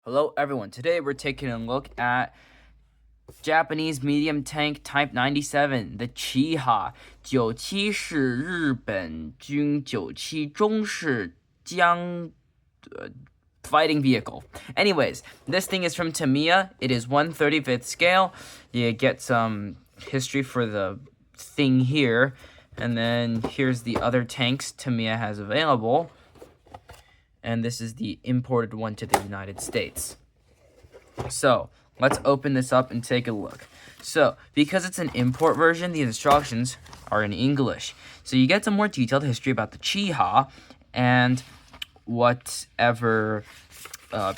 Hello everyone, today we're taking a look at Japanese medium tank Type 97, the Chiha, 97是日本军97中式江 fighting vehicle. Anyways, this thing is from Tamiya. It is 1/35th scale. You get some history for the thing here, and then here's the other tanks Tamiya has available. And this is the imported one to the United States. So let's open this up and take a look. So because it's an import version, the instructions are in English. So you get some more detailed history about the Chiha and whatever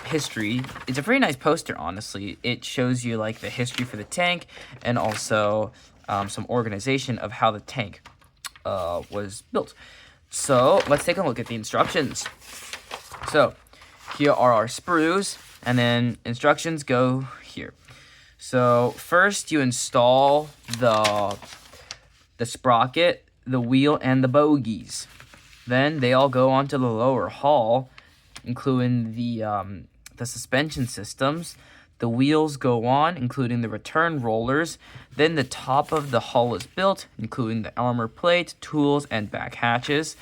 history. It's a very nice poster, honestly. It shows you like the history for the tank and also some organization of how the tank was built. So let's take a look at the instructions. So here are our sprues, and then instructions go here. So first you install the sprocket, the wheel, and the bogies. Then they all go onto the lower hull, including the suspension systems. The wheels go on, including the return rollers. Then the top of the hull is built, including the armor plate, tools, and back hatches.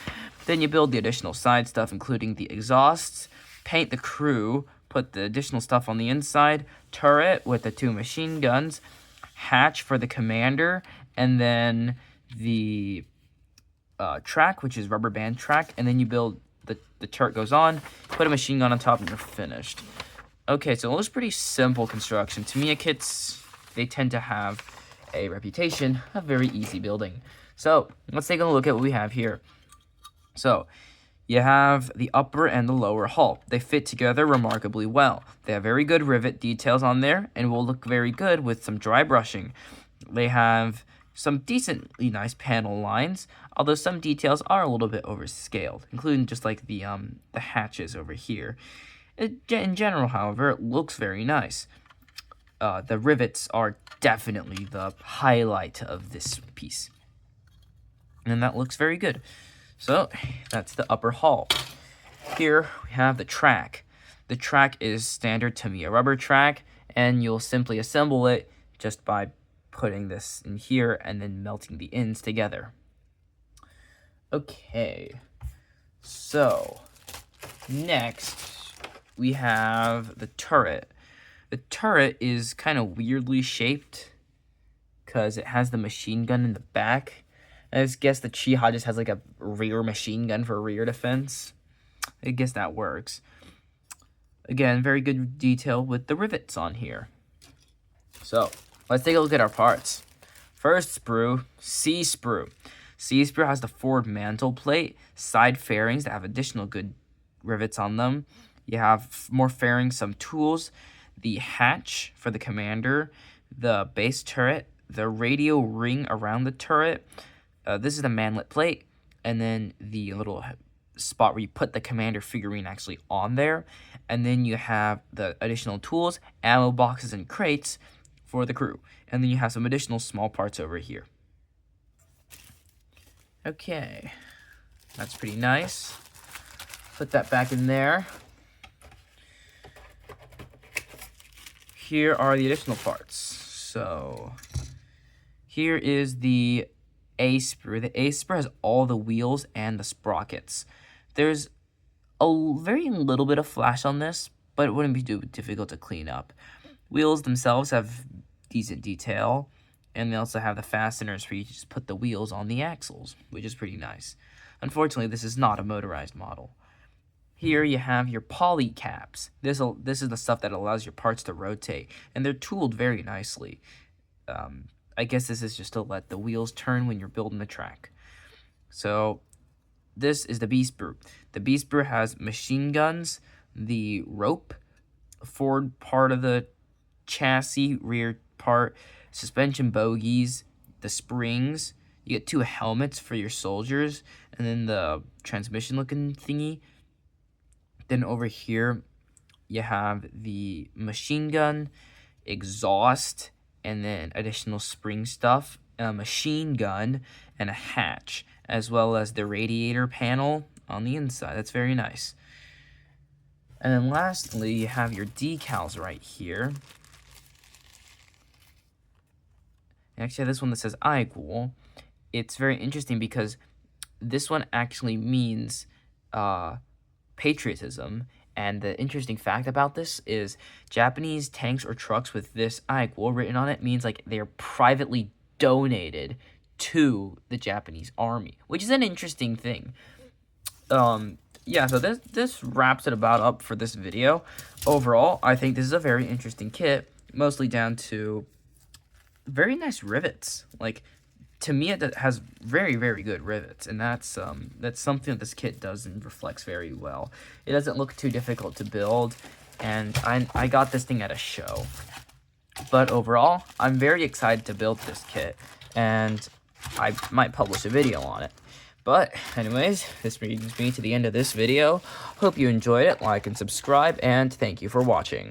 Then you build the additional side stuff, including the exhausts, paint the crew, put the additional stuff on the inside, turret with the 2 machine guns, hatch for the commander, and then the track, which is rubber band track, and then you build the turret goes on, put a machine gun on top, and you're finished. Okay, so it looks pretty simple construction. Tamiya kits, they tend to have a reputation of very easy building. So let's take a look at what we have here. So you have the upper and the lower hull. They fit together remarkably well. They have very good rivet details on there and will look very good with some dry brushing. They have some decently nice panel lines, although some details are a little bit overscaled, including just like the hatches over here. In general, however, it looks very nice. The rivets are definitely the highlight of this piece, and that looks very good. So that's the upper hull. Here we have the track. The track is standard Tamiya rubber track, and you'll simply assemble it just by putting this in here and then melting the ends together. Okay, so next we have the turret. The turret is kind of weirdly shaped because it has the machine gun in the back. I guess the Chiha just has like a rear machine gun for rear defense. I guess that works. Again, very good detail with the rivets on here. So let's take a look at our parts. First sprue, C sprue. C sprue has the forward mantle plate, side fairings that have additional good rivets on them. You have more fairings, some tools, the hatch for the commander, the base turret, the radio ring around the turret. This is the manlet plate, and then the little spot where you put the commander figurine actually on there. And then you have the additional tools, ammo boxes, and crates for the crew. And then you have some additional small parts over here. Okay, that's pretty nice. Put that back in there. Here are the additional parts. So here is the A sprue. The A sprue has all the wheels and the sprockets. There's a very little bit of flash on this, but it wouldn't be too difficult to clean up. Wheels themselves have decent detail, and they also have the fasteners where you just put the wheels on the axles, which is pretty nice. Unfortunately, this is not a motorized model. Here you have your poly caps. This is the stuff that allows your parts to rotate, and they're tooled very nicely. I guess this is just to let the wheels turn when you're building the track. So this is the B sprue. The B sprue has machine guns, the rope, forward part of the chassis, rear part, suspension bogies, the springs. You get 2 helmets for your soldiers, and then the transmission looking thingy. Then over here you have the machine gun, exhaust, and then additional spring stuff, a machine gun, and a hatch, as well as the radiator panel on the inside. That's very nice. And then lastly, you have your decals right here. Actually, this one that says 爱国, it's very interesting because this one actually means patriotism. And the interesting fact about this is Japanese tanks or trucks with this 爱国 written on it means like they're privately donated to the Japanese army, which is an interesting thing. Yeah, so this wraps it about up for this video. Overall, I think this is a very interesting kit, mostly down to very nice rivets. Like, Tamiya that has very, very good rivets, and that's something that this kit does and reflects very well. It doesn't look too difficult to build, and I got this thing at a show. But overall, I'm very excited to build this kit, and I might publish a video on it. But anyways, this brings me to the end of this video. Hope you enjoyed it. Like and subscribe, and thank you for watching.